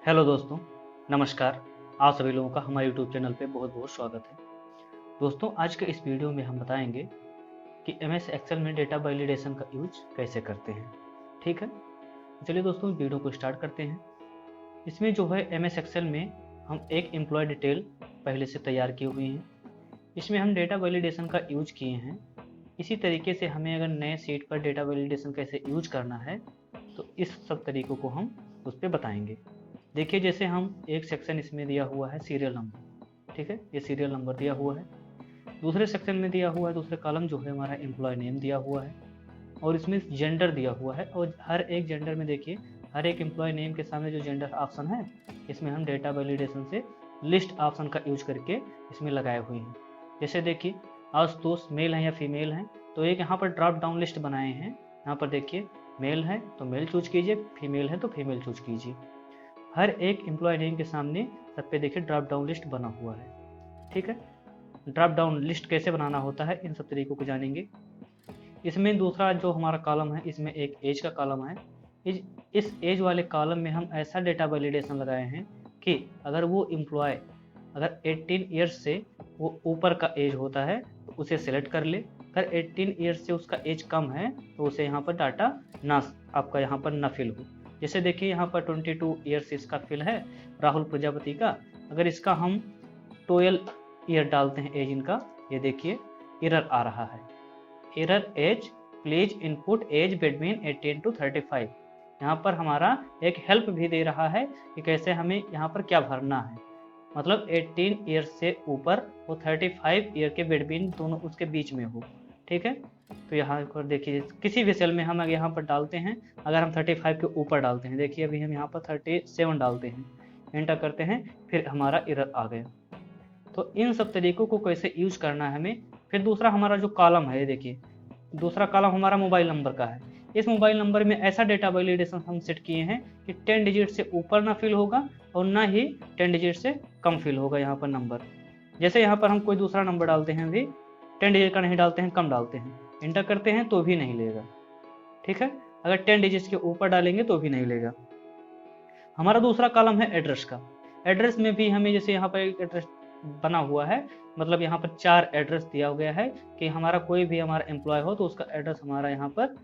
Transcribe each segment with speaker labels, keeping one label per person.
Speaker 1: Hello दोस्तों, नमस्कार। आप सभी लोगों का हमारे यूट्यूब चैनल पे बहुत बहुत स्वागत है। दोस्तों, आज के इस वीडियो में हम बताएंगे कि एमएस एक्सेल में डेटा वैलिडेशन का यूज कैसे करते हैं। ठीक है, चलिए दोस्तों वीडियो को स्टार्ट करते हैं। इसमें जो है एमएस एक्सेल में हम एक एम्प्लॉय डिटेल पहले से तैयार किए हुए हैं। इसमें हम डेटा वैलिडेशन का यूज किए हैं। इसी तरीके से हमें अगर नए सीट पर डेटा वैलिडेशन कैसे यूज करना है तो इस सब तरीकों को हम उस पर बताएंगे। देखिए, जैसे हम एक सेक्शन इसमें दिया हुआ है सीरियल नंबर। ठीक है, ये सीरियल नंबर दिया हुआ है। दूसरे सेक्शन में दिया हुआ है, दूसरे कॉलम जो है हमारा एम्प्लॉय नेम दिया हुआ है और इसमें जेंडर दिया हुआ है। और हर एक जेंडर में देखिए, हर एक एम्प्लॉय नेम के सामने जो जेंडर ऑप्शन है इसमें हम डेटा वैलिडेशन से लिस्ट ऑप्शन का यूज करके इसमें लगाए हुए हैं। जैसे देखिए, आशुतोष मेल है या फीमेल है, तो एक यहाँ पर ड्रॉप डाउन लिस्ट बनाए हैं। यहाँ पर देखिए, मेल है तो मेल चूज कीजिए, फीमेल है तो फीमेल चूज कीजिए। हर एक एम्प्लॉय नेम के सामने सब पे देखिए ड्रॉप डाउन लिस्ट बना हुआ है। ठीक है, ड्रॉप डाउन लिस्ट कैसे बनाना होता है इन सब तरीकों को जानेंगे। इसमें दूसरा जो हमारा कॉलम है, इसमें एक एज का कॉलम है। इस एज वाले कॉलम में हम ऐसा डेटा वैलिडेशन लगाए हैं कि अगर वो एम्प्लॉय अगर 18 ईयर्स से वो ऊपर का एज होता है तो उसे सेलेक्ट कर ले। अगर 18 ईयर्स से उसका एज कम है तो उसे यहाँ पर डाटा ना आपका यहाँ पर ना फिल हो। जैसे देखिए, यहाँ पर 22 ईयर्स इसका फिल है राहुल प्रजापति का। अगर इसका हम 12 ईयर डालते हैं एज इनका, ये देखिए एरर आ रहा है। Error age, please input age between 18 to 35। यहाँ पर हमारा एक हेल्प भी दे रहा है कि कैसे हमें यहाँ पर क्या भरना है। मतलब 18 ईयर से ऊपर वो 35 ईयर के बिटवीन दोनों उसके बीच में हो। ठीक है, तो यहाँ पर देखिए किसी भी सेल में हम अगर यहाँ पर डालते हैं, अगर हम 35 के ऊपर डालते हैं, देखिए अभी हम यहाँ पर 37 डालते हैं, एंटर करते हैं, फिर हमारा एरर आ गया। तो इन सब तरीकों को कैसे यूज करना है हमें। फिर दूसरा हमारा जो कॉलम है, देखिए दूसरा कॉलम हमारा मोबाइल नंबर का है। इस मोबाइल नंबर में ऐसा डेटा वैलिडेशन हम सेट किए हैं कि 10 डिजिट से ऊपर ना फिल होगा और ना ही 10 डिजिट से कम फिल होगा यहाँ पर नंबर। जैसे यहाँ पर हम कोई दूसरा नंबर डालते हैं, अभी 10 डिजिट का नहीं डालते हैं, कम डालते हैं, एंटर करते हैं तो भी नहीं लेगा। ठीक है, अगर 10 डिजिट के ऊपर डालेंगे तो भी नहीं लेगा। हमारा दूसरा कॉलम है एड्रेस का। एड्रेस में भी हमें जैसे यहाँ पर एक एड्रेस बना हुआ है, मतलब यहाँ पर 4 एड्रेस दिया गया है कि हमारा कोई भी हमारा एम्प्लॉय हो तो उसका एड्रेस हमारा यहाँ पर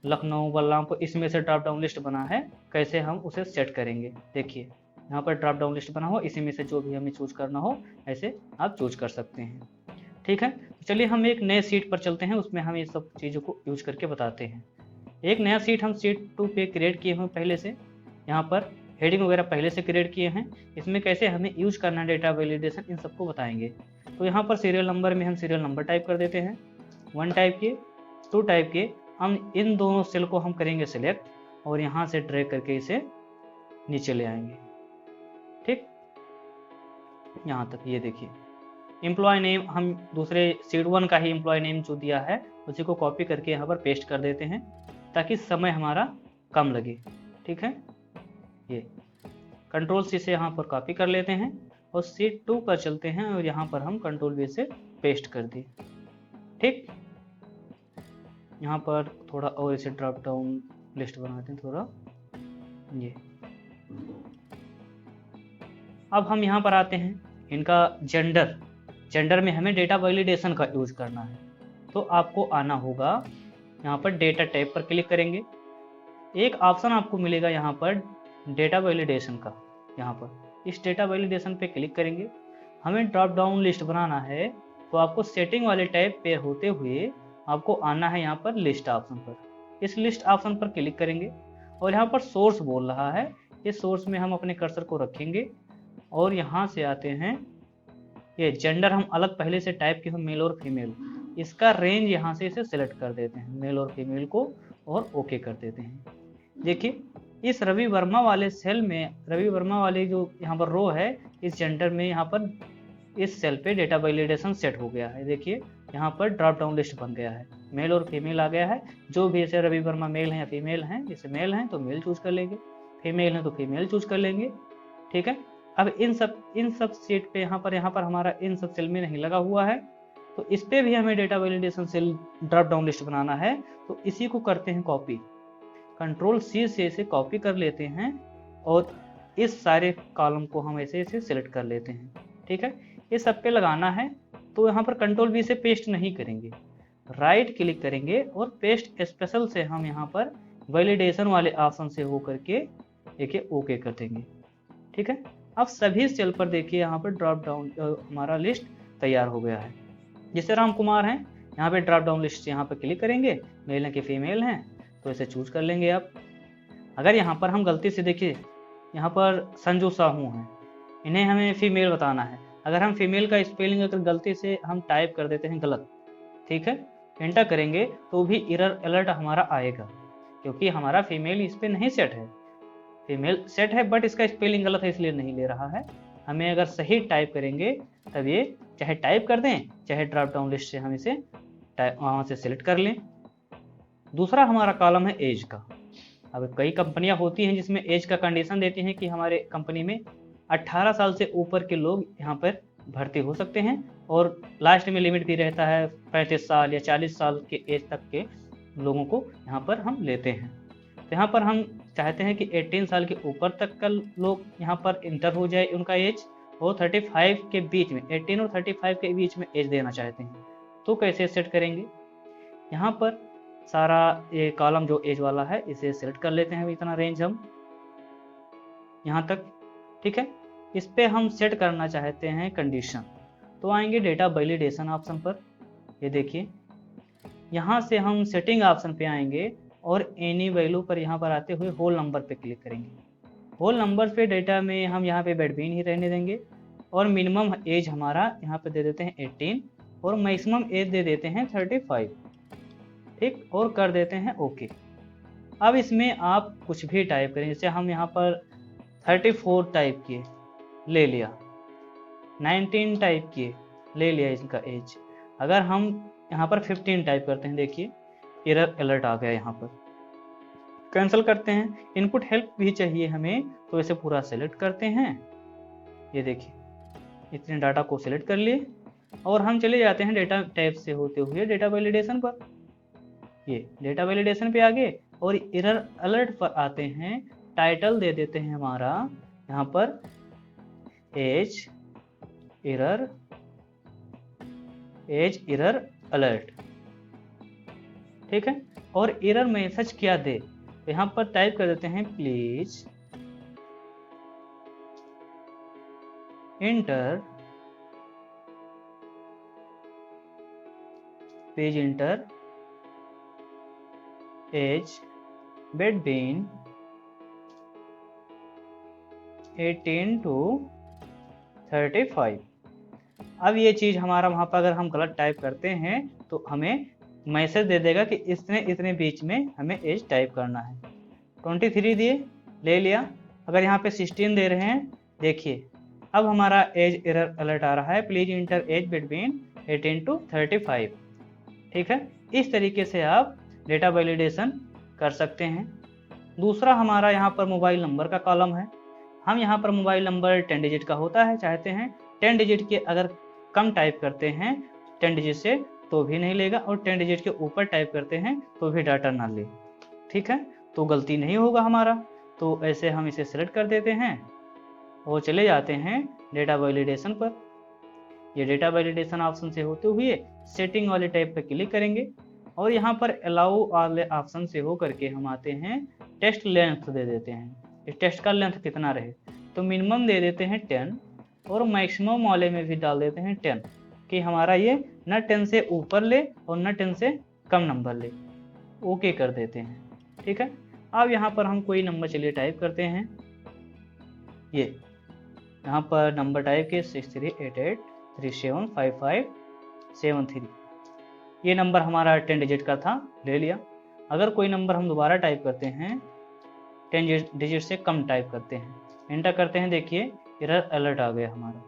Speaker 1: लखनऊ, बलरामपुर, इसमें से ड्रॉप डाउन लिस्ट बना है। कैसे हम उसे सेट करेंगे, देखिए यहाँ पर ड्रॉप डाउन लिस्ट बना हो, इसी में से जो भी हमें चूज करना हो ऐसे आप चूज कर सकते हैं। ठीक है, चलिए हम एक नए सीट पर चलते हैं, उसमें हम ये सब चीज़ों को यूज करके बताते हैं। एक नया सीट हम सीट 2 पे क्रिएट किए हुए पहले से, यहाँ पर हेडिंग वगैरह पहले से क्रिएट किए हैं। इसमें कैसे हमें यूज करना है डेटा वैलिडेशन, इन सबको बताएंगे। तो यहाँ पर सीरियल नंबर में हम सीरियल नंबर टाइप कर देते हैं, 1 टाइप के, 2 टाइप के। हम इन दोनों सेल को हम करेंगे सिलेक्ट और यहाँ से ड्रैग करके इसे नीचे ले आएंगे। ठीक, यहाँ तक ये देखिए एम्प्लॉय नेम हम दूसरे सीट 1 का ही एम्प्लॉय नेम जो दिया है उसी को कॉपी करके यहाँ पर पेस्ट कर देते हैं ताकि समय हमारा कम लगे। ठीक है, ये कंट्रोल सी से यहाँ पर कॉपी कर लेते हैं और सीट 2 पर चलते हैं और यहाँ पर हम कंट्रोल वी से पेस्ट कर दिए। ठीक, यहाँ पर थोड़ा और इसे ड्रॉप डाउन लिस्ट बनाते हैं थोड़ा, ये। अब हम यहाँ पर आते हैं, इनका जेंडर में हमें डेटा वैलिडेशन का यूज करना है। तो आपको आना होगा यहाँ पर डेटा टैब पर क्लिक करेंगे। एक ऑप्शन आपको मिलेगा यहाँ पर डेटा वैलिडेशन का। यहाँ पर इस डेटा वैलिडेशन पे क्लिक करेंगे। हमें ड्रॉप डाउन लिस्ट बनाना है तो आपको सेटिंग वाले टैब पे होते हुए आपको आना है यहाँ पर लिस्ट ऑप्शन पर। इस लिस्ट ऑप्शन पर क्लिक करेंगे और यहाँ पर सोर्स बोल रहा है, इस सोर्स में हम अपने कर्सर को रखेंगे और यहाँ से आते हैं। ये जेंडर हम अलग पहले से टाइप किए हैं, मेल और फीमेल। इसका रेंज यहाँ से इसे सिलेक्ट कर देते हैं, मेल और फीमेल को, और ओके कर देते हैं। देखिए इस रवि वर्मा वाले सेल में, रवि वर्मा वाले जो यहाँ पर रो है, इस जेंडर में यहाँ पर इस सेल पे डेटा वैलिडेशन सेट हो गया है। देखिए यहाँ पर ड्रॉप डाउन लिस्ट बन गया है, मेल और फीमेल आ गया है। जो भी ऐसे रवि वर्मा मेल है या फीमेल है, जैसे मेल है तो मेल चूज कर लेंगे, फीमेल है तो फीमेल चूज कर लेंगे। ठीक है, अब इन सब सीट पे यहाँ पर हमारा इन सब सेल में नहीं लगा हुआ है, तो इस पे भी हमें data validation cell drop down list बनाना है। तो इसी को करते हैं कॉपी, कंट्रोल सी से इसे कॉपी कर लेते हैं और इस सारे कॉलम को हम ऐसे ऐसे सिलेक्ट कर लेते हैं। ठीक है, ये सब पे लगाना है तो यहाँ पर कंट्रोल V से पेस्ट नहीं करेंगे, राइट क्लिक करेंगे और पेस्ट स्पेशल से हम यहाँ पर वैलिडेशन वाले ऑप्शन से हो करके देखिए ओके कर देंगे। ठीक है, अब सभी सेल पर देखिए यहाँ पर ड्रॉप डाउन हमारा लिस्ट तैयार हो गया है। जैसे राम कुमार हैं, यहाँ पे ड्रॉप डाउन लिस्ट यहाँ पर क्लिक करेंगे, मेल है कि फीमेल हैं तो इसे चूज कर लेंगे आप। अगर यहाँ पर हम गलती से देखिए यहाँ पर संजू साहू हैं, इन्हें हमें फीमेल बताना है, अगर हम फीमेल का स्पेलिंग अगर गलती से हम टाइप कर देते हैं गलत, ठीक है, एंटर करेंगे तो भी एरर अलर्ट हमारा आएगा, क्योंकि हमारा फीमेल इस पर नहीं सेट है। फीमेल सेट है बट इसका स्पेलिंग गलत है इसलिए नहीं ले रहा है। हमें अगर सही टाइप करेंगे तब ये चाहे टाइप कर दें चाहे ड्रॉप डाउन लिस्ट से हम इसे वहाँ से सिलेक्ट कर लें। दूसरा हमारा कॉलम है एज का। अब कई कंपनियां होती हैं जिसमें एज का कंडीशन देती हैं कि हमारे कंपनी में 18 साल से ऊपर के लोग यहाँ पर भर्ती हो सकते हैं, और लास्ट में लिमिट भी रहता है 35 साल या 40 साल के एज तक के लोगों को यहाँ पर हम लेते हैं। तो यहाँ पर हम चाहते हैं कि 18 साल के ऊपर तक का लोग यहाँ पर इंटर हो जाए उनका एज, और 35 के बीच में 18 और 35 के बीच में एज देना चाहते हैं। तो कैसे सेट करेंगे, यहाँ पर सारा ये कॉलम जो एज वाला है इसे सेलेक्ट कर लेते हैं, इतना रेंज हम यहाँ तक। ठीक है, इस पे हम सेट करना चाहते हैं कंडीशन, तो आएंगे डेटा वैलिडेशन ऑप्शन पर। ये देखिए यहाँ से हम सेटिंग ऑप्शन पे आएंगे और एनी वैल्यू पर यहाँ पर आते हुए होल नंबर पे क्लिक करेंगे। होल नंबर पे डेटा में हम यहाँ पे बेडबीन ही रहने देंगे, और मिनिमम एज हमारा यहाँ पे दे देते हैं 18 और मैक्सिमम एज दे देते हैं 35। ठीक, और कर देते हैं ओके। अब इसमें आप कुछ भी टाइप करें, जैसे हम यहाँ पर 34 टाइप किए, ले लिया, 19 टाइप किए, ले लिया इसका एज। अगर हम यहाँ पर 15 टाइप करते हैं, देखिए एरर अलर्ट आ गया, यहाँ पर कैंसिल करते हैं। इनपुट हेल्प भी चाहिए हमें तो इसे पूरा सेलेक्ट करते हैं। ये देखिए इतने डाटा को सिलेक्ट कर लिए और हम चले जाते हैं डेटा टाइप से होते हुए डेटा वैलिडेशन पर। ये डेटा वैलिडेशन पे आगे और एरर अलर्ट पर आते हैं, टाइटल दे देते हैं हमारा यहाँ पर एज एरर अलर्ट। ठीक है, और एरर मैसेज क्या दे तो यहाँ पर टाइप कर देते हैं please enter page enter age between 18 to 35। अब ये चीज़ हमारा वहाँ पर अगर हम गलत टाइप करते हैं तो हमें मैसेज दे देगा कि इतने बीच में हमें एज टाइप करना है। 23 दिए, ले लिया। अगर यहाँ पे 16 दे रहे हैं, देखिए अब हमारा एज एरर अलर्ट आ रहा है, please enter age between 18 to 35। ठीक है, इस तरीके से आप डेटा वैलिडेशन कर सकते हैं। दूसरा हमारा यहाँ पर मोबाइल नंबर का कॉलम है। हम यहाँ पर मोबाइल नंबर 10 डिजिट का होता है, चाहते हैं 10 डिजिट के अगर कम टाइप करते हैं 10 डिजिट से तो भी नहीं लेगा, और 10 डिजिट के ऊपर टाइप करते हैं तो भी डाटा ना ले। ठीक है, तो गलती नहीं होगा हमारा। तो ऐसे हम इसे सेलेक्ट कर देते हैं और चले जाते हैं डेटा वैलिडेशन पर। ये डेटा वैलिडेशन ऑप्शन से होते हुए सेटिंग वाले टैब पर क्लिक करेंगे और यहाँ पर अलाउ वाले ऑप्शन से हो करके हम आते हैं टेस्ट लेंथ दे देते हैं। इस टेस्ट का लेंथ कितना रहे तो मिनिमम दे देते हैं 10 और मैक्सिमम वाले में भी डाल देते हैं 10 कि हमारा ये न 10 से ऊपर ले और न 10 से कम नंबर ले। ओके कर देते हैं। ठीक है, अब यहाँ पर हम कोई नंबर चलिए टाइप करते हैं। ये यहाँ पर नंबर टाइप के 6388375573। ये नंबर हमारा 10 डिजिट का था, ले लिया। अगर कोई नंबर हम दोबारा टाइप करते हैं 10 डिजिट से कम टाइप करते हैं, एंटर करते हैं, देखिए एरर अलर्ट आ गया हमारा।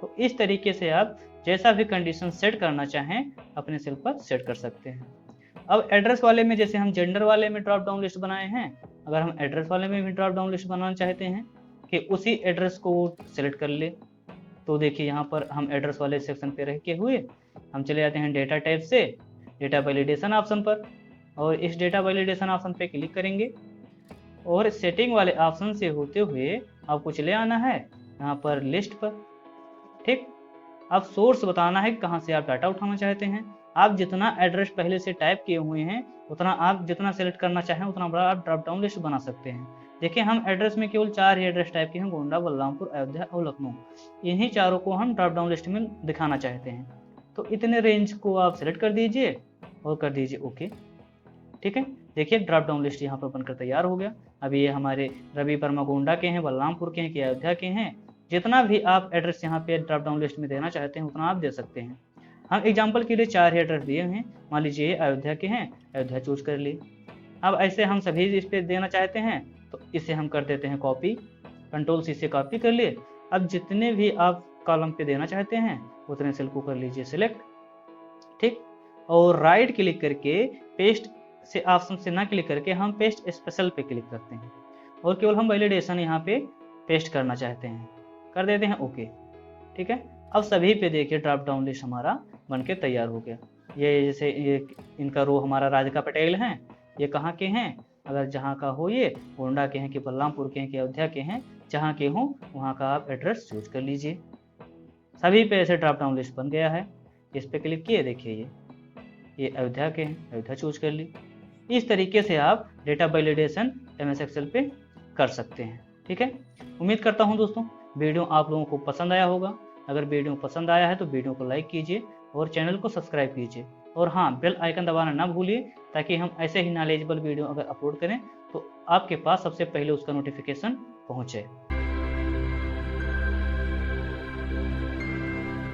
Speaker 1: तो इस तरीके से आप जैसा भी कंडीशन सेट करना चाहें अपने सेल पर सेट कर सकते हैं। अब एड्रेस वाले में जैसे हम जेंडर वाले में ड्रॉप डाउन लिस्ट बनाए हैं, अगर हम एड्रेस वाले में भी ड्रॉप डाउन लिस्ट बनाना चाहते हैं कि उसी एड्रेस को सिलेक्ट कर ले, तो देखिए यहाँ पर हम एड्रेस वाले सेक्शन पे रह के हुए हम चले जाते हैं डेटा टाइप से डेटा वैलिडेशन ऑप्शन पर, और इस डेटा वैलिडेशन ऑप्शन पे क्लिक करेंगे और सेटिंग वाले ऑप्शन से होते हुए आपको चले आना है यहाँ पर लिस्ट पर। ठीक, अब सोर्स बताना है कहाँ से आप डाटा उठाना चाहते हैं। आप जितना एड्रेस पहले से टाइप किए हुए हैं उतना आप जितना सेलेक्ट करना चाहें उतना बड़ा आप ड्रॉप डाउन लिस्ट बना सकते हैं। देखिए हम एड्रेस में केवल 4 ही एड्रेस टाइप किए हैं, गोंडा, बलरामपुर, अयोध्या और लखनऊ। इन्हीं चारों को हम ड्रॉप डाउन लिस्ट में दिखाना चाहते हैं। तो इतने रेंज को आप सेलेक्ट कर दीजिए और कर दीजिए ओके। ठीक है, देखिए ड्रॉप डाउन लिस्ट यहाँ पर बनकर तैयार हो गया। अब ये हमारे रवि वर्मा गोंडा के हैं, बलरामपुर के हैं कि अयोध्या के हैं, जितना भी आप एड्रेस यहाँ पे ड्रॉप डाउन लिस्ट में देना चाहते हैं उतना आप दे सकते हैं। हम एग्जांपल के लिए 4 ही एड्रेस दिए हैं, मान लीजिए ये अयोध्या के हैं, अयोध्या चूज कर लिए। अब ऐसे हम सभी इस पे देना चाहते हैं तो इसे हम कर देते हैं कॉपी, कंट्रोल सी से कॉपी कर लिए। अब जितने भी आप कॉलम पे देना चाहते हैं उतने सेल को कर लीजिए सिलेक्ट। ठीक, और राइट क्लिक करके पेस्ट से ऑप्शन से ना क्लिक करके हम पेस्ट स्पेशल पे क्लिक करते हैं और केवल हम वैलिडेशन यहाँ पे पेस्ट करना चाहते हैं, कर देते हैं ओके। ठीक है, अब सभी पे देखिए ड्रॉप डाउन लिस्ट हमारा बनके तैयार हो गया। ये जैसे ये इनका रो हमारा राधिका पटेल हैं, ये कहाँ के हैं, अगर जहाँ का हो ये गोंडा के हैं कि बलरामपुर के हैं कि अयोध्या के हैं, जहाँ के हों वहाँ का आप एड्रेस चूज कर लीजिए। सभी पे ऐसे ड्रॉप डाउन लिस्ट बन गया है। इस पे क्लिक किए, देखिए ये अयोध्या के हैं, अयोध्या चूज कर ली। इस तरीके से आप डेटा वैलिडेशन एमएस एक्सेल पे कर सकते हैं। ठीक है, उम्मीद करता हूँ दोस्तों वीडियो आप लोगों को पसंद आया होगा। अगर वीडियो पसंद आया है तो वीडियो को लाइक कीजिए और चैनल को सब्सक्राइब कीजिए, और हाँ बेल आइकन दबाना ना भूलिए ताकि हम ऐसे ही नॉलेजेबल वीडियो अगर अपलोड करें तो आपके पास सबसे पहले उसका नोटिफिकेशन पहुँचे।